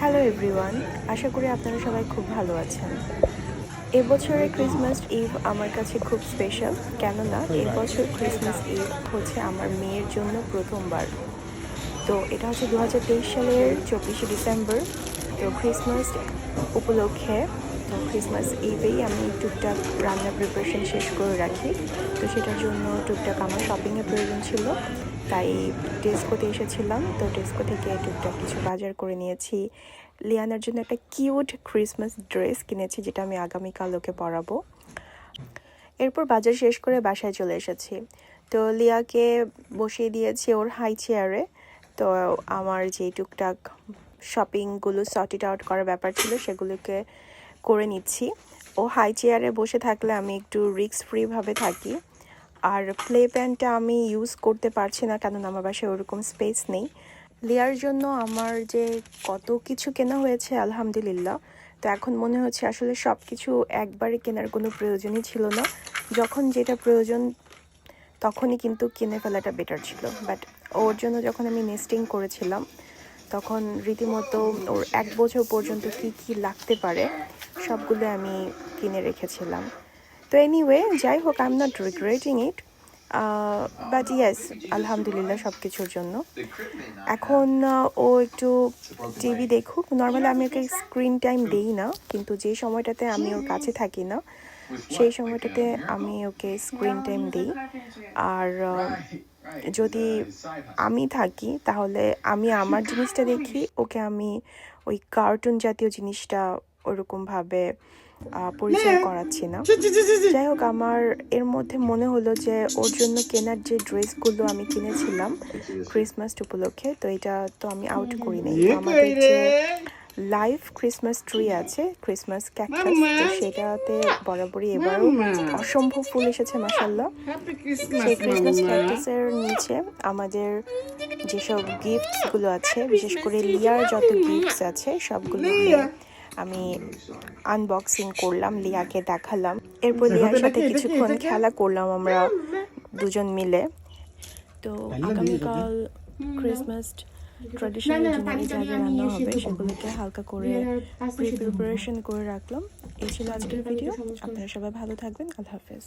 Hello everyone, আশা করি আপনারা সবাই খুব ভালো আছেন। এবছরের ক্রিসমাস ইভ আমার কাছে খুব স্পেশাল, কেননা এবছর ক্রিসমাস ইভ হচ্ছে আমার মেয়ের জন্য প্রথমবার। তো এটা হচ্ছে 2023 সালের 24শে ডিসেম্বর। তো ক্রিসমাস উপলক্ষে ক্রিসমাস ইভেই আমি টুকটাক রান্নার প্রিপারেশন শেষ করে রাখি। তো সেটার জন্য টুকটাক আমার শপিংয়ের প্রয়োজন ছিল, তাই টেস্কোতে এসেছিলাম। তো টেস্কো থেকে টুকটাক কিছু বাজার করে নিয়েছি। লিয়ানার জন্য একটা কিউট ক্রিসমাস ড্রেস কিনেছি, যেটা আমি আগামীকাল ওকে পরাবো। এরপর বাজার শেষ করে বাসায় চলে এসেছি। তো লিয়াকে বসিয়ে দিয়েছি ওর হাই চেয়ারে। তো আমার যে টুকটাক শপিংগুলো সর্টেড আউট করার ব্যাপার ছিল সেগুলোকে করে নিচ্ছি। ও হাই চেয়ারে বসে থাকলে আমি একটু রিস্ক ফ্রিভাবে থাকি। আর প্লে প্যানটা আমি ইউজ করতে পারছি না, কারণ আমার বাসায় ওরকম স্পেস নেই। লিয়ার জন্য আমার যে কত কিছু কেনা হয়েছে আলহামদুলিল্লাহ। তো এখন মনে হচ্ছে আসলে সব কিছু একবারে কেনার কোনো প্রয়োজনই ছিল না। যখন যেটা প্রয়োজন তখনই কিন্তু কিনে ফেলাটা বেটার ছিল। বাট ওর জন্য যখন আমি নেস্টিং করেছিলাম তখন রীতিমতো ওর 1 বছর পর্যন্ত কি কি লাগতে পারে সবগুলো আমি কিনে রেখেছিলাম। তো এনিওয়ে, যাই হোক, I am not regretting it, but yes, আলহামদুলিল্লাহ সব কিছুর জন্য। এখন ও একটু টিভি দেখুক। নর্মালি আমি ওকে স্ক্রিন টাইম দেই না, কিন্তু যে সময়টাতে আমি ওর কাছে থাকি না সেই সময়টাতে আমি ওকে স্ক্রিন টাইম দিই। আর যদি আমি থাকি তাহলে আমি আমার জিনিসটা দেখি, ওকে আমি ওই কার্টুন জাতীয় জিনিসটা ওরকমভাবে পরিচয় করাচ্ছি না। যাই হোক, আমার এর মধ্যে মনে হলো যে ওর জন্য কেনার যে ড্রেসগুলো আমি কিনেছিলাম ক্রিসমাস উপলক্ষে, তো এটা তো আমি আউট করি নাই। তো আমাদের যে লাইভ ক্রিসমাস ট্রি আছে, ক্রিসমাস ক্যাকটাস, তো সেটাতে বরাবরই এবারও অসম্ভব ফুল এসেছে মাশাআল্লাহ। সেই ক্রিসমাস ক্যাকটাসের নিচে আমাদের যেসব গিফটসগুলো আছে, বিশেষ করে লিয়ার যত গিফটস আছে সবগুলো আমি আনবক্সিং করলাম, লিয়াকে দেখালাম। এরপর লিয়ার সাথে কিছুক্ষণ খেলা করলাম আমরা দুজন মিলে। তো আগামীকাল ক্রিসমাস ট্র্যাডিশনাল ডিনারে যা যা রান্না হবে সেগুলোকে হালকা করে প্রিপারেশন করে রাখলাম। এই ছিল আজকের ভিডিও। আপনারা সবাই ভালো থাকবেন। আল্লাহ হাফেজ।